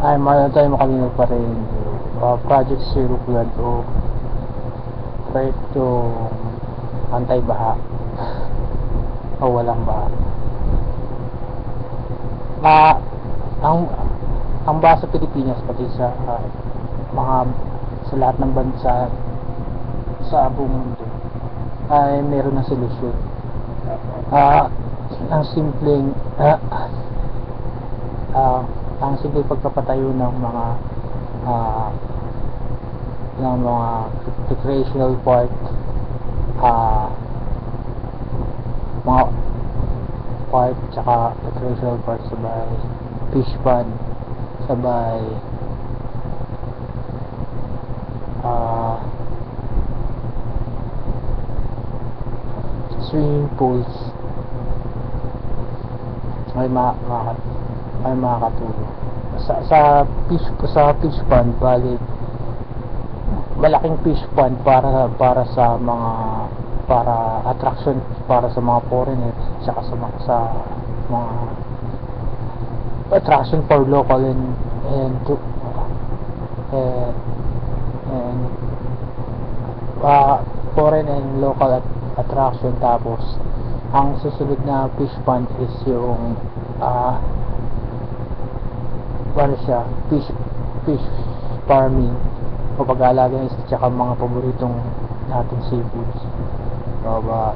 ay tayo makalinaw pa rin. Project Zero Flood o proyekto anti-baha o walang baha. Ang baha sa Pilipinas pati sa sa lahat ng bansa sa buong mundo ay meron na solusyon. Ang simpleng pagpapatayo ng mga recreational park, mga park tsaka recreational park, sabay fish pond, sabay swimming pools ay makakatulong sa fish pond. Bali malaking fish pond para sa mga attraction para sa mga foreigners, saka sa mga attraction for local and foreign and local attraction. Tapos ang susunod na fish pond is yung fish farming o pag-aalaga ng isda tsaka mga paboritong natin seafoods,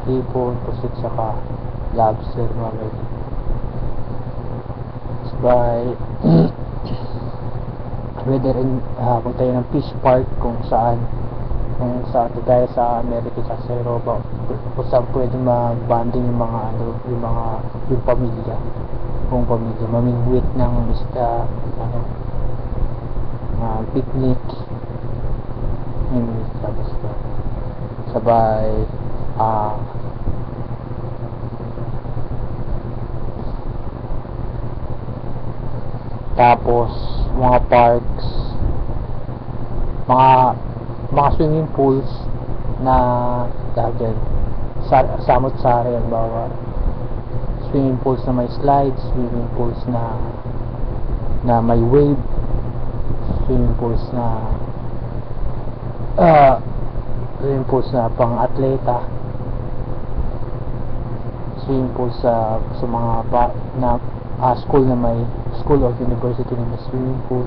hipon, pusit, tsaka lobster, mga ganyan. By whether in punta tayo ng fish park kung saan gaya sa America sa Europa, kung saan pwede mag-bonding yung pamilya, buong pamilya, mamingwit ng isda, picnic, sabay tapos mga parks, mga swimming pools na samot-sari, ang bawa swimming pools na may slides, swimming pools na may wave, swimming pools na pang-atleta, swimming pools sa mga school na may school or university na may swimming pool.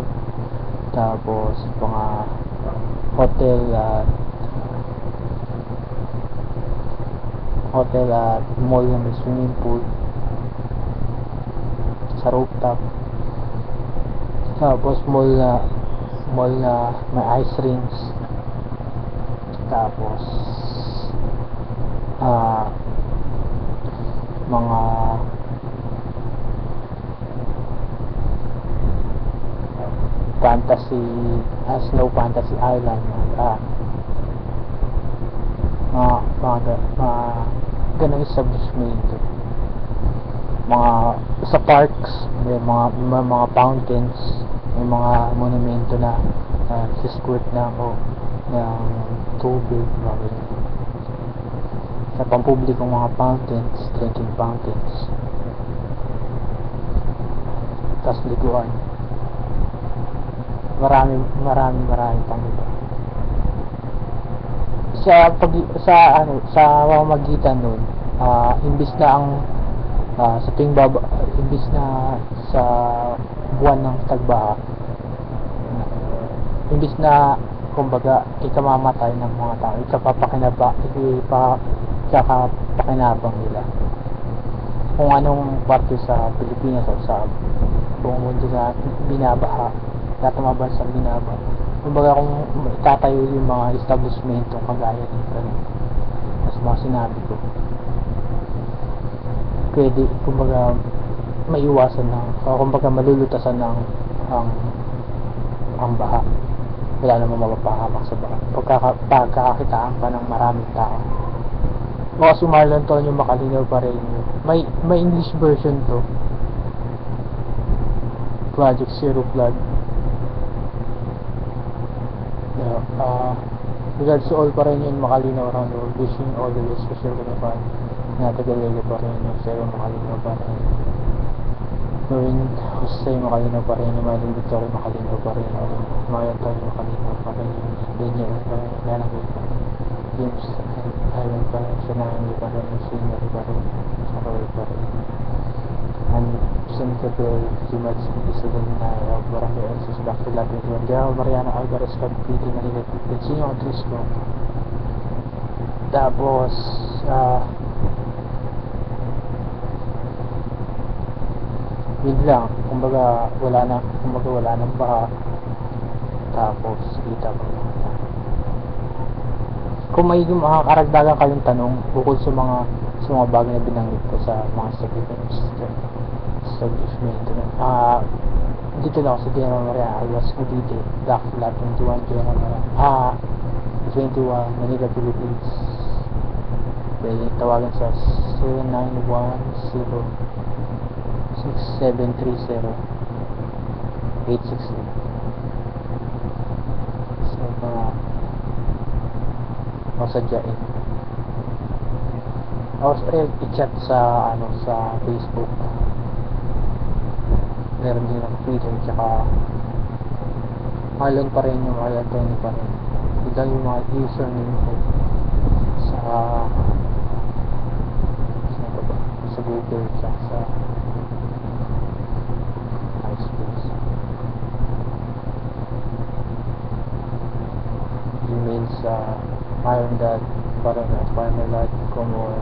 Tapos mga hotel at mall na may swimming pool sa rooftop. Tapos mall na may ice rinks. Tapos mga snow fantasy island, mga ganang establishment. Sa parks may mga fountains, may mga monumento na sisquirt ng tubig, sa pampublikong mga fountains, drinking fountains, tas liguan, marami pang iba. Sa pamamagitan nun, imbis na sa buwan ng tagbaha, imbis na kumbaga ikamamatay ng mga tao, ikakapakinabang nila kung anong parte sa Pilipinas o sa buong mundo na binabaha, lahat ng mga bansang binabaha. Kumbaga kung itatayo yung mga establishment kagaya nito, mas mga sinabi ko, pwede kumbaga maiwasan kumbaga malulutasan ang baha. Wala namang mapapahamak sa baha pagkakakitaan pa ng maraming tao. Mga sumarlan to yung makalinaw pa rin yun. May English version to, Project Zero Flood. Regards to all pa rin yun, makalinaw around the world. Wishing all the best, special ko na pa natagalega pa rin yun, pero makalinaw pa rin. Gawin Jose Makalino pa rin, Maling Victoria Makalino pa rin, Mayan tayo Makalino pa rin, Daniel Lalangay pa rin, James Ivan pa rin, Shanangay pa rin, Scenery pa rin, Saraway pa rin, and Senator Bill, Jimad Smith, Sudanay, Barangay Elsis, Dr. Lapid, Gao Mariano Alvarez, Pagpili, Manila, Sino Atrisco. Tapos yun lang, kumbaga wala nang baha. Tapos kita pa naman. Kung may makakaragdagan kayong tanong bukod sa mga bagay na binanggit ko sa mga establishment, dito lang ako sa General Mariano Alias Cavite, Black Flat 21 General Mariano 21 Manila, Philippines. Pwede tawagan sa 0910-6730-863. So masadyain o i-chat sa sa Facebook. Meron din ang Twitter, tsaka Marlon pa rin, yung Marlon Tony pa rin. Ito yung mga username ko sa Google, tsaka sa MySpace. Email sa marlon.parang@parmalat.com or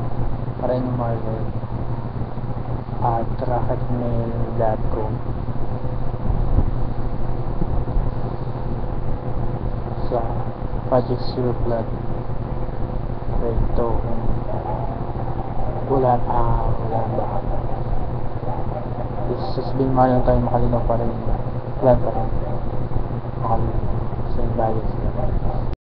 parenmarlon@rocketmail.com. Sa Project Zero Flood ito wala ba sasabihin Marlon tayo Makalino pa rin, plan pa rin Makalino sa yung bagay sila.